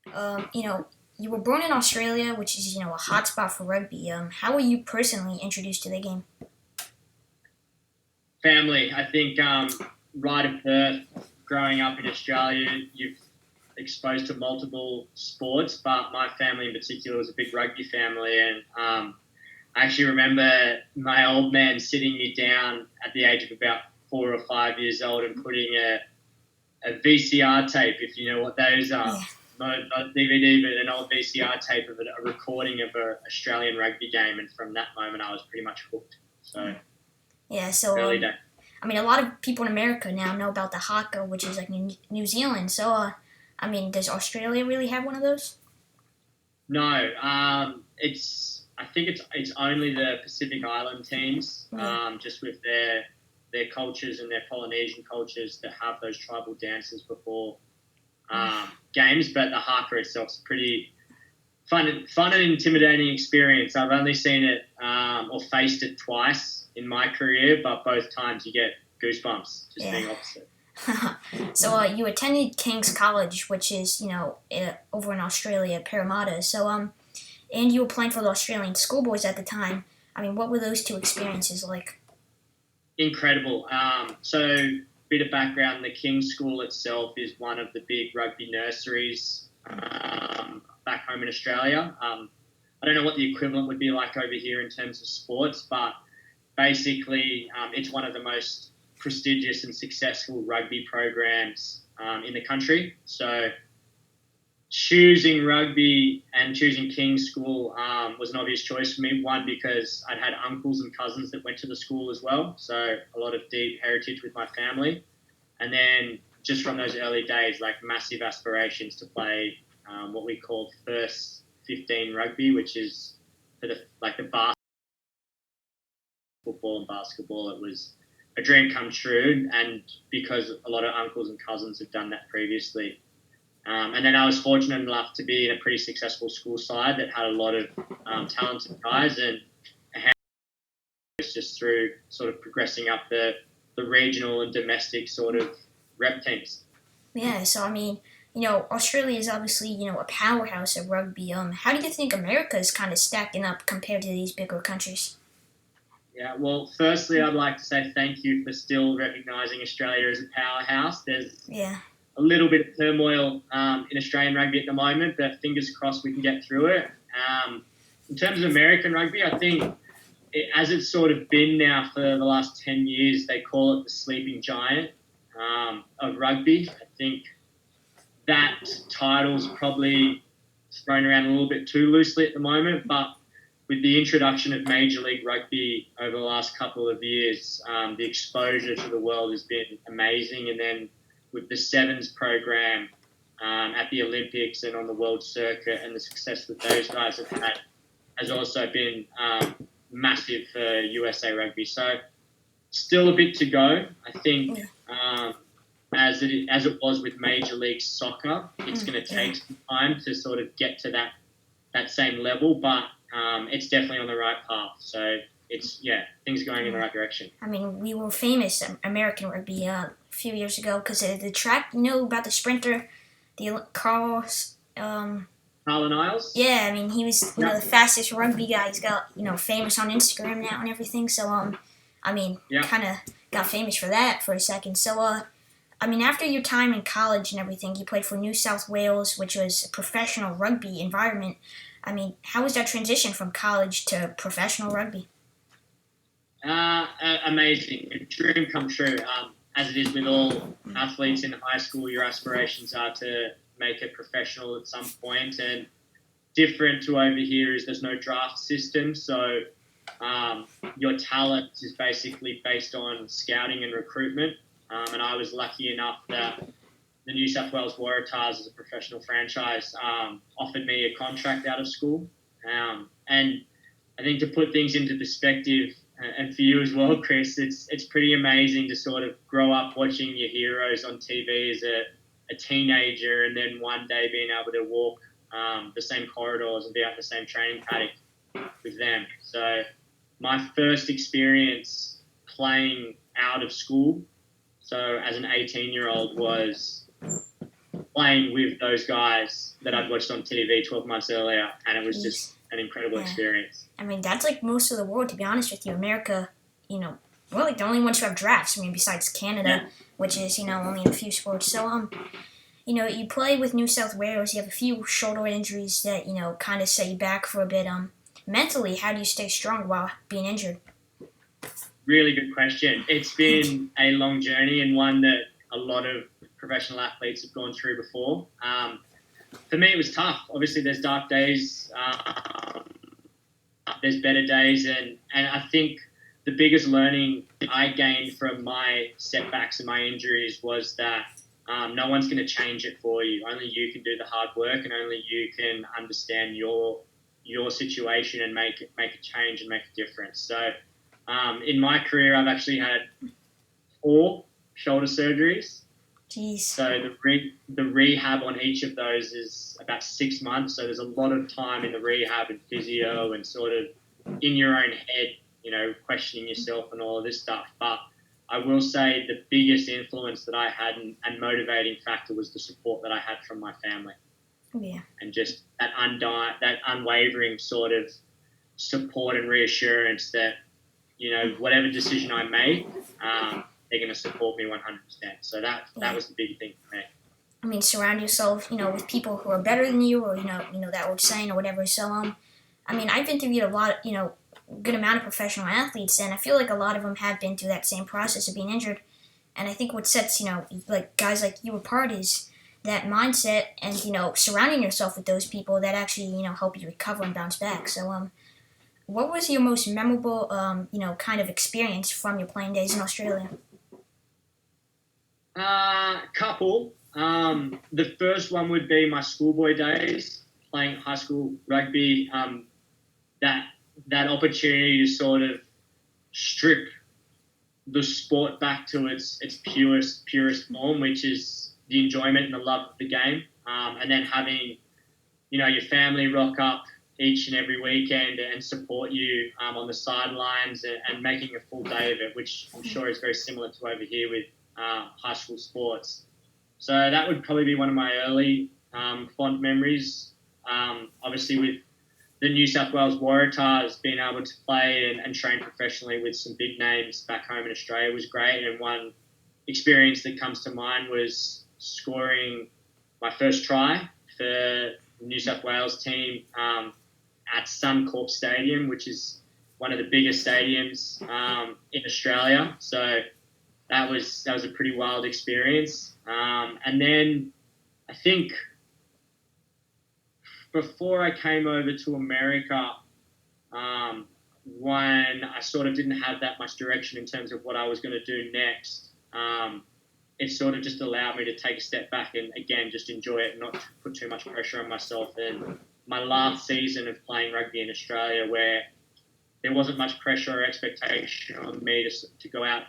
You know, you were born in Australia, which is a hot spot for rugby. How were you personally introduced to the game? Family. I think right at birth, growing up in Australia, you've exposed to multiple sports, but my family in particular was a big rugby family, and I actually remember my old man sitting me down at the age of about 4 or 5 years old and putting a VCR tape, if you know what those are. Yeah, Not DVD, but an old VCR tape of a recording of an Australian rugby game, and from that moment I was pretty much hooked. So yeah. So early days. a lot of people in America now know about the haka, which is like New Zealand. So does Australia really have one of those? No, it's. I think it's only the Pacific Island teams, Yeah. just with their cultures and their Polynesian cultures that have those tribal dances before games. But the haka itself is pretty fun and intimidating experience. I've only seen it or faced it twice in my career, but both times you get goosebumps just Yeah. being opposite. So you attended King's College, which is over in Australia, Parramatta. So and you were playing for the Australian schoolboys at the time. What were those two experiences like? Incredible. So, bit of background: the King's School itself is one of the big rugby nurseries back home in Australia. I don't know what the equivalent would be like over here in terms of sports, but basically, it's one of the most prestigious and successful rugby programs in the country. So, choosing rugby and choosing King's School was an obvious choice for me. One, because I'd had uncles and cousins that went to the school as well, so a lot of deep heritage with my family. And then just from those early days, like massive aspirations to play what we called first 15 rugby, which is for the football and basketball. It was a dream come true, and because a lot of uncles and cousins have done that previously. And then I was fortunate enough to be in a pretty successful school side that had a lot of talented guys, and it's just through sort of progressing up the regional and domestic sort of rep teams. Yeah. So Australia is obviously a powerhouse of rugby. How do you think America is kind of stacking up compared to these bigger countries? Yeah, well, firstly, I'd like to say thank you for still recognising Australia as a powerhouse. There's Yeah. a little bit of turmoil in Australian rugby at the moment, but fingers crossed we can get through it. In terms of American rugby, I think as it's sort of been now for the last 10 years, they call it the sleeping giant of rugby. I think that title's probably thrown around a little bit too loosely at the moment, but with the introduction of Major League Rugby over the last couple of years, the exposure to the world has been amazing. And then with the Sevens program at the Olympics and on the world circuit, and the success that those guys have had has also been massive for USA Rugby. So still a bit to go. I think as it was with Major League Soccer, it's going to take some time to sort of get to that same level, but it's definitely on the right path. So things are going in the right direction. We were famous American rugby a few years ago because of the track. You know about the sprinter, the Carlos. Harlan Isles? Yeah, he was the fastest rugby guy. He's got famous on Instagram now and everything. So kind of got famous for that for a second. So after your time in college and everything, you played for New South Wales, which was a professional rugby environment. How was that transition from college to professional rugby? Amazing. A dream come true. As it is with all athletes in high school, your aspirations are to make it professional at some point. And different to over here is there's no draft system. So your talent is basically based on scouting and recruitment. And I was lucky enough that the New South Wales Waratahs, as a professional franchise, offered me a contract out of school. And I think to put things into perspective, and for you as well, Chris, it's pretty amazing to sort of grow up watching your heroes on TV as a teenager, and then one day being able to walk the same corridors and be at the same training paddock with them. So my first experience playing out of school, so as an 18-year-old, was playing with those guys that I'd watched on TV 12 months earlier, and it was just an incredible experience. I mean, that's like most of the world, to be honest with you. America, we're like the only ones who have drafts. I mean, besides Canada, which is, only in a few sports. So, you play with New South Wales. You have a few shoulder injuries that, kind of set you back for a bit. Mentally, how do you stay strong while being injured? Really good question. It's been a long journey and one that a lot of professional athletes have gone through before. For me, it was tough. Obviously, there's dark days. There's better days. And I think the biggest learning I gained from my setbacks and my injuries was that no one's going to change it for you. Only you can do the hard work, and only you can understand your situation and make a change and make a difference. So in my career, I've actually had 4 shoulder surgeries. Jeez. So the rehab on each of those is about 6 months. So there's a lot of time in the rehab and physio and sort of in your own head, questioning yourself and all of this stuff. But I will say the biggest influence that I had and motivating factor was the support that I had from my family. Yeah. And just that unwavering sort of support and reassurance that, whatever decision I make, they're going to support me 100%. So that was the big thing for me. I mean, surround yourself, with people who are better than you, or that old saying or whatever. So, I mean, I've interviewed a lot, good amount of professional athletes, and I feel like a lot of them have been through that same process of being injured. And I think what sets, like guys like you apart is that mindset and, surrounding yourself with those people that actually, help you recover and bounce back. So, what was your most memorable, kind of experience from your playing days in Australia? Couple. The first one would be my schoolboy days, playing high school rugby. That opportunity to sort of strip the sport back to its purest form, which is the enjoyment and the love of the game, and then having, your family rock up each and every weekend and support you on the sidelines and making a full day of it, which I'm sure is very similar to over here with high school sports. So that would probably be one of my early fond memories. Obviously with the New South Wales Waratahs, being able to play and train professionally with some big names back home in Australia was great. And one experience that comes to mind was scoring my first try for the New South Wales team at Suncorp Stadium, which is one of the biggest stadiums in Australia. So that was a pretty wild experience. And then I think before I came over to America, when I sort of didn't have that much direction in terms of what I was going to do next, it sort of just allowed me to take a step back and, again, just enjoy it and not put too much pressure on myself. And my last season of playing rugby in Australia, where there wasn't much pressure or expectation on me to go out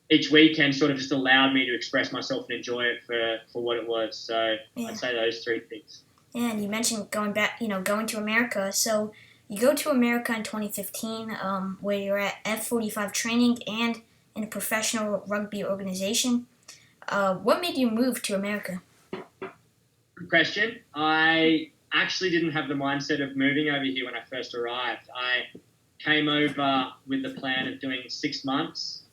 each weekend, sort of just allowed me to express myself and enjoy it for what it was. So I'd say those 3 things. Yeah, and you mentioned going to America. So you go to America in 2015, where you're at F45 training and in a professional rugby organization. What made you move to America? Good question. I actually didn't have the mindset of moving over here when I first arrived. I came over with the plan of doing 6 months,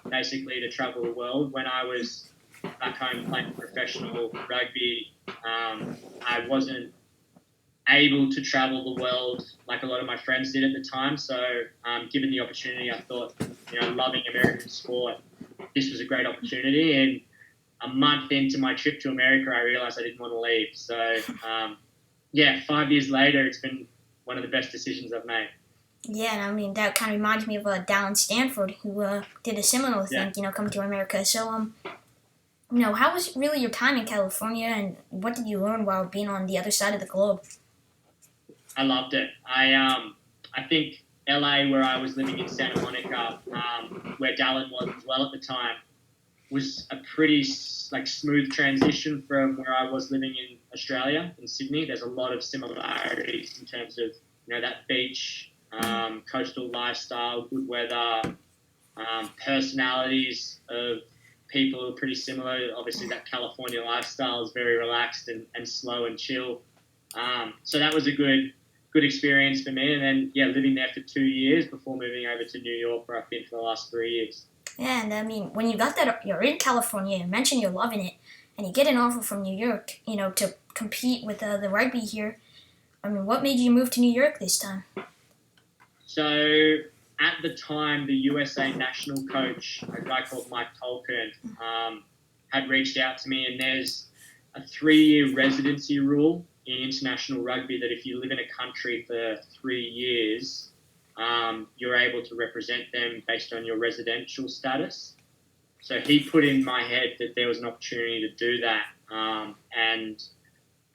basically to travel the world. When I was back home playing professional rugby, I wasn't able to travel the world like a lot of my friends did at the time. So given the opportunity, I thought, loving American sport, this was a great opportunity. And a month into my trip to America, I realized I didn't want to leave. So 5 years later, it's been one of the best decisions I've made. Yeah, and I mean, that kind of reminds me of Dallin Stanford, who did a similar thing, coming to America. So, how was really your time in California, and what did you learn while being on the other side of the globe? I loved it. I think LA, where I was living in Santa Monica, where Dallin was as well at the time, was a pretty smooth transition from where I was living in Australia, in Sydney. There's a lot of similarities in terms of, that beach, coastal lifestyle, good weather, personalities of people are pretty similar. Obviously, that California lifestyle is very relaxed and slow and chill. So that was a good experience for me. And then, living there for 2 years before moving over to New York, where I've been for the last 3 years. Yeah, and I mean, when you got that, you're in California, you mentioned you're loving it, and you get an offer from New York, to compete with the rugby here. I mean, what made you move to New York this time? So, at the time, the USA national coach, a guy called Mike Tolkien, had reached out to me, and there's a 3-year residency rule in international rugby that if you live in a country for 3 years, you're able to represent them based on your residential status. So he put in my head that there was an opportunity to do that. And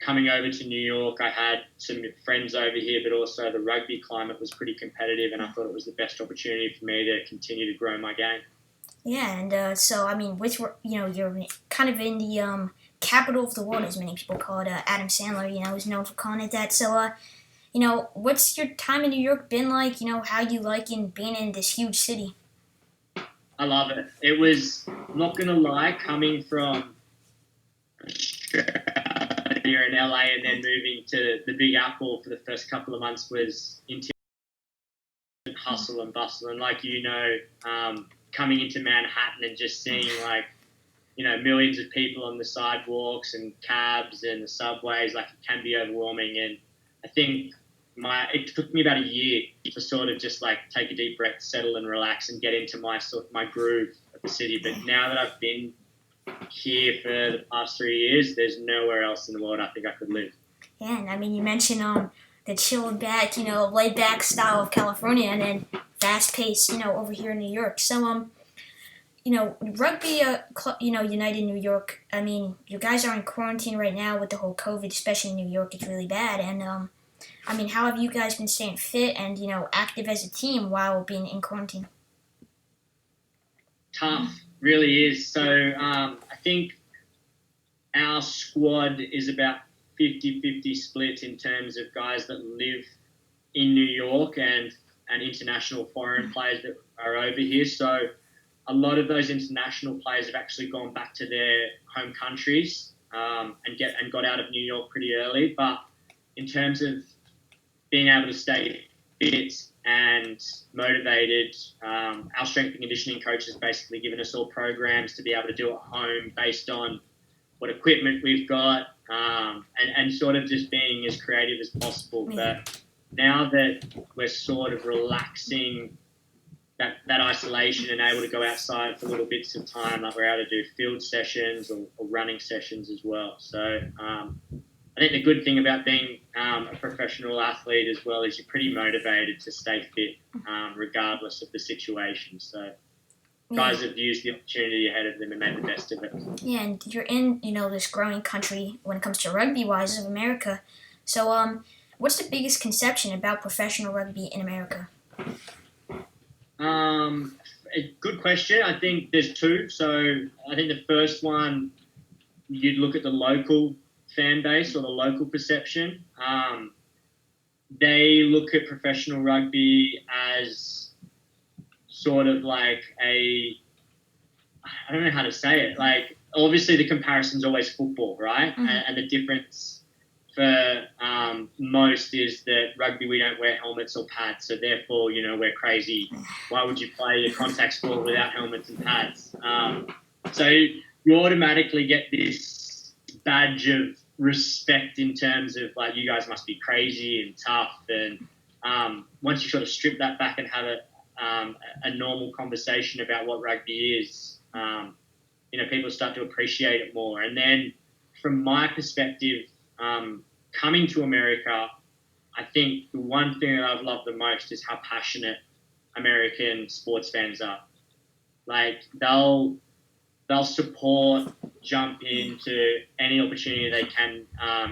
coming over to New York, I had some friends over here, but also the rugby climate was pretty competitive, and I thought it was the best opportunity for me to continue to grow my game. Yeah, and so, I mean, you're kind of in the capital of the world, as many people call it. Adam Sandler, is known for calling it that. So, what's your time in New York been like? How you liking being in this huge city? I love it. It was, I'm not going to lie, coming from Australia in LA and then moving to the Big Apple for the first couple of months was intense hustle and bustle. And like coming into Manhattan and just seeing millions of people on the sidewalks and cabs and the subways, it can be overwhelming. And I think it took me about a year to sort of just take a deep breath, settle and relax and get into my groove of the city. But now that I've been here for the past 3 years, there's nowhere else in the world I think I could live. Yeah, and I mean, you mentioned the chilled back, laid back style of California, and then fast paced, over here in New York. So, rugby, United New York. I mean, you guys are in quarantine right now with the whole COVID, especially in New York. It's really bad. And I mean, how have you guys been staying fit and active as a team while being in quarantine? Tough, really is. So I think our squad is about 50-50 split in terms of guys that live in New York and international foreign players that are over here. So a lot of those international players have actually gone back to their home countries and got out of New York pretty early. But in terms of being able to stay fit and motivated, our strength and conditioning coach has basically given us all programs to be able to do at home based on what equipment we've got, and sort of just being as creative as possible. But now that we're sort of relaxing that isolation and able to go outside for little bits of time, we're able to do field sessions or running sessions as well. So I think the good thing about being a professional athlete as well is you're pretty motivated to stay fit regardless of the situation. So guys have used the opportunity ahead of them and made the best of it. Yeah, and you're in, this growing country when it comes to rugby-wise of America. So what's the biggest conception about professional rugby in America? A good question. I think there's two. So I think the first one, you'd look at the local fan base or the local perception. They look at professional rugby as sort of I don't know how to say it. Obviously the comparison's always football, right? Mm-hmm. And the difference for most is that rugby, we don't wear helmets or pads, so therefore, we're crazy. Why would you play a contact sport without helmets and pads? So you automatically get this badge of respect in terms of you guys must be crazy and tough. And once you sort of strip that back and have a normal conversation about what rugby is, people start to appreciate it more. And then from my perspective, coming to America, I think the one thing that I've loved the most is how passionate American sports fans are. They'll support, jump into any opportunity they can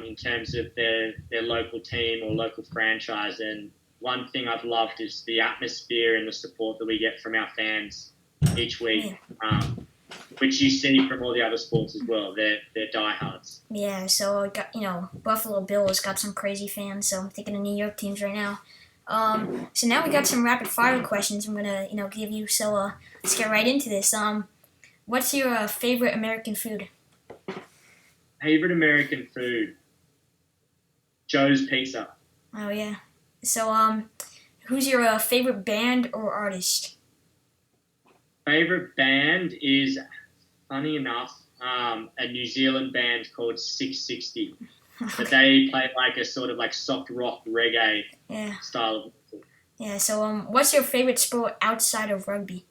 in terms of their local team or local franchise. And one thing I've loved is the atmosphere and the support that we get from our fans each week, which you see from all the other sports as well. They're diehards. Yeah, so I got, Buffalo Bills got some crazy fans, so I'm thinking of New York teams right now. So now we got some rapid fire questions I'm gonna, give you. So let's get right into this. What's your favorite American food? Favorite American food? Joe's Pizza. Oh yeah. So who's your favorite band or artist? Favorite band is, funny enough, a New Zealand band called 660. But they play like a sort of like soft rock reggae style of music. Yeah. So what's your favorite sport outside of rugby?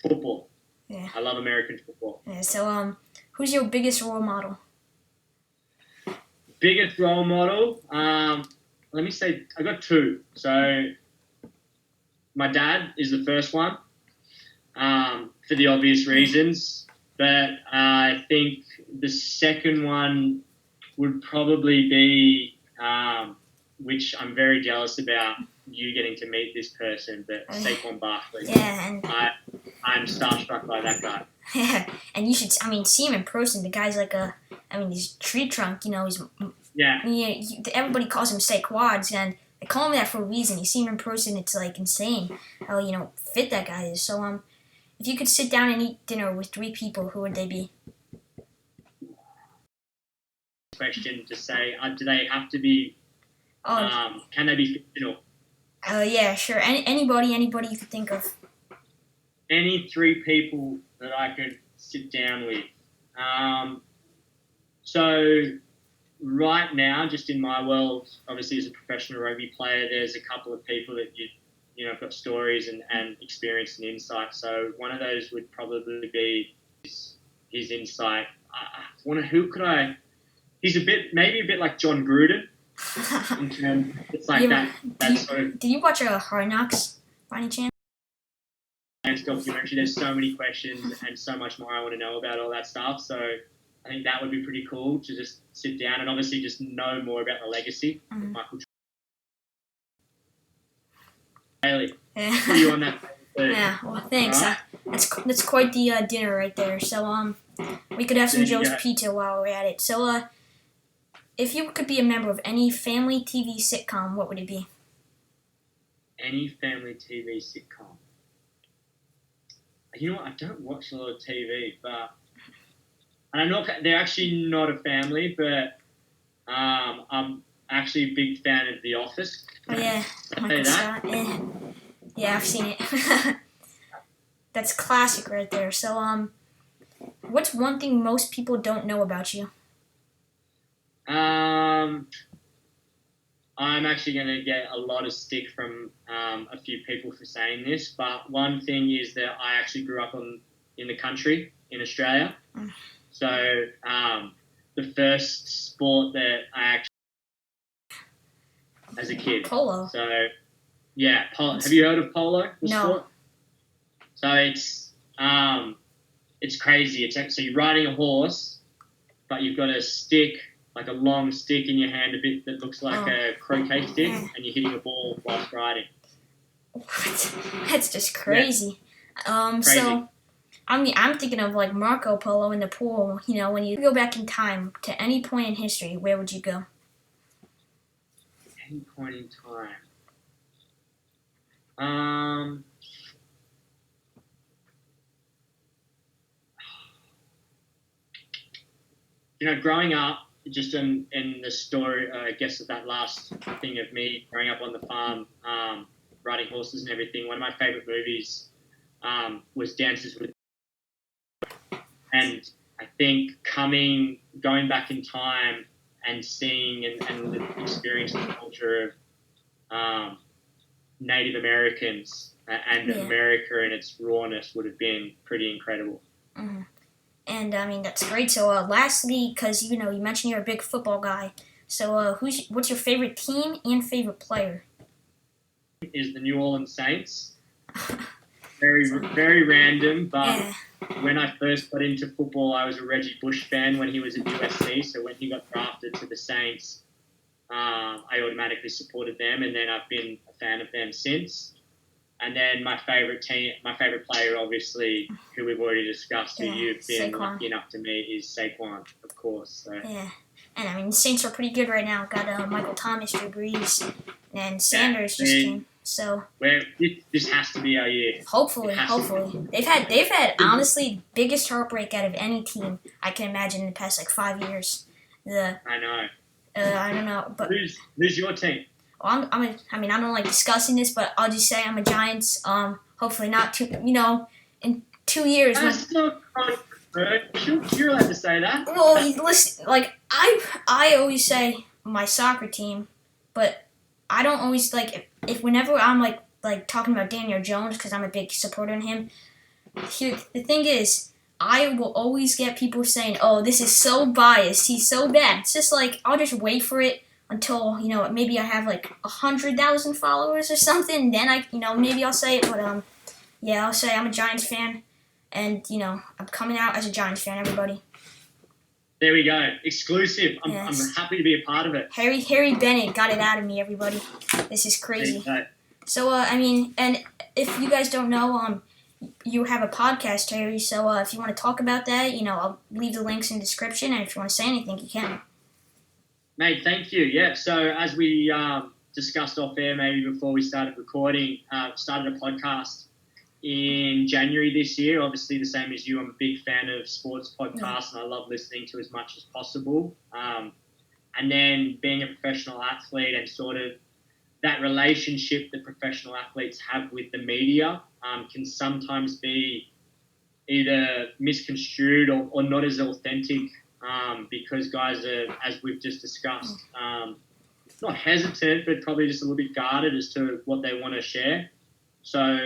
Football. Yeah. I love American football. Yeah. So who's your biggest role model? Biggest role model? Let me say I got two. So my dad is the first one, for the obvious reasons. But I think the second one would probably be, which I'm very jealous about you getting to meet this person, but Saquon Barkley. Yeah, and I'm starstruck by that guy. Yeah, and you should, see him in person. The guy's like he's tree trunk, he's... Yeah. Everybody calls him Saquads, and they call him that for a reason. You see him in person, it's, like, insane how, fit that guy is. So, if you could sit down and eat dinner with 3 people, who would they be? Question to say, do they have to be, can they be fictional? Yeah, sure. Anybody you could think of. Any 3 people that I could sit down with. So right now, just in my world, obviously as a professional rugby player, there's a couple of people that have got stories and experience and insight. So one of those would probably be his insight. He's maybe a bit like John Gruden. It's like Did you watch Hard Knocks by any chance? Documentary. There's so many questions and so much more I want to know about all that stuff. So I think that would be pretty cool to just sit down and obviously just know more about the legacy of Michael Dailey. Yeah. Put you on that. Yeah, well, thanks. Right. That's quite the dinner right there. So we could have some Joe's Pizza while we're at it. So if you could be a member of any family TV sitcom, what would it be? Any family TV sitcom? You know what? I don't watch a lot of TV, but they're actually not a family, but I'm actually a big fan of The Office. Oh yeah, Michael Scott. Yeah, I've seen it. That's classic right there. So what's one thing most people don't know about you? I'm actually going to get a lot of stick from a few people for saying this, but one thing is that I actually grew up in the country in Australia. So the first sport that I actually as a kid. Polo. So yeah, have you heard of polo? No. Sport? So it's crazy. So you're riding a horse, but you've got a stick, like a long stick in your hand, a bit that looks like a croquet stick, and you're hitting a ball whilst riding. What? That's just crazy. Yeah. Crazy. So, I'm thinking of like Marco Polo in the pool. When you go back in time to any point in history, where would you go? Any point in time. Growing up, just in the story, I guess of that last thing of me growing up on the farm, riding horses and everything, one of my favourite movies was Dances with... And I think going back in time and seeing and experiencing the culture of Native Americans and America in its rawness would have been pretty incredible. Mm-hmm. And that's great. So lastly, because you mentioned you're a big football guy, so what's your favorite team and favorite player? Is the New Orleans Saints. Very, very random, but when I first got into football, I was a Reggie Bush fan when he was at USC. So when he got drafted to the Saints, I automatically supported them, and then I've been a fan of them since. And then my favorite player, obviously, who we've already discussed, who you've been lucky enough to meet, is Saquon, of course. So. Yeah, and the Saints are pretty good right now. Got Michael Thomas, Drew Brees, and Sanders just came. So this has to be our year. Hopefully. They've had honestly biggest heartbreak out of any team I can imagine in the past 5 years. I know. I don't know, but who's your team? Well, I don't like discussing this, but I'll just say I'm a Giants. Hopefully not in 2 years. That's not controversial. You're allowed to say that. Well, listen, I always say my soccer team, but I don't always if whenever I'm like talking about Daniel Jones because I'm a big supporter of him. Here, the thing is, I will always get people saying, "Oh, this is so biased. He's so bad." It's just I'll just wait for it until maybe I have 100,000 followers or something. Then maybe I'll say it. But I'll say I'm a Giants fan, and I'm coming out as a Giants fan. Everybody. There we go. Exclusive. I'm happy to be a part of it. Harry Bennett got it out of me, everybody. This is crazy. So, and if you guys don't know, you have a podcast, Harry. So, if you want to talk about that, I'll leave the links in the description. And if you want to say anything, you can. Mate, thank you. Yeah, so as we discussed off air maybe before we started recording, started a podcast in January this year. Obviously, the same as you, I'm a big fan of sports podcasts, and I love listening to as much as possible. And then being a professional athlete and sort of that relationship that professional athletes have with the media can sometimes be either misconstrued or not as authentic because guys are, as we've just discussed, not hesitant, but probably just a little bit guarded as to what they want to share. So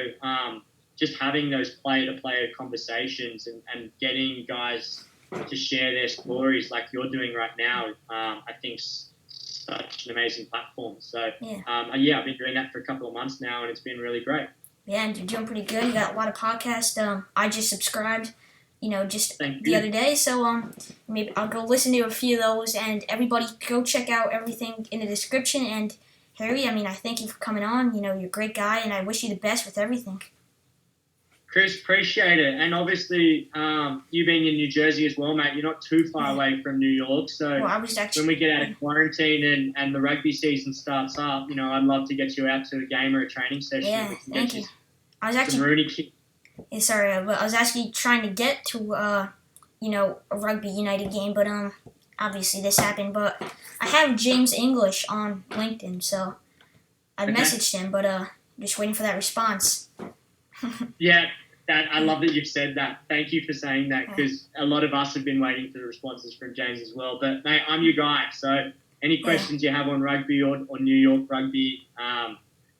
just having those player-to-player conversations and getting guys to share their stories like you're doing right now, I think such an amazing platform. So, I've been doing that for a couple of months now, and it's been really great. Yeah, and you're doing pretty good. You got a lot of podcasts. I just subscribed, just the other day. So, maybe I'll go listen to a few of those, and everybody go check out everything in the description. And Harry, I thank you for coming on. You're a great guy, and I wish you the best with everything. Chris, appreciate it. And obviously, you being in New Jersey as well, mate, you're not too far away from New York. So when we get out of quarantine and the rugby season starts up, I'd love to get you out to a game or a training session. Yeah, thank you. I was actually trying to get to, a Rugby United game, but obviously this happened. But I have James English on LinkedIn, so I messaged him, but just waiting for that response. Yeah. I love that you've said that. Thank you for saying that because a lot of us have been waiting for the responses from James as well. But, mate, I'm your guy. So any questions you have on rugby or New York rugby,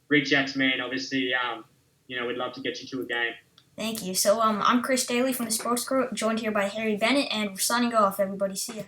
reach out to me. And obviously, we'd love to get you to a game. Thank you. So I'm Chris Dailey from the Sports Crew, joined here by Harry Bennett. And we're signing off, everybody. See ya.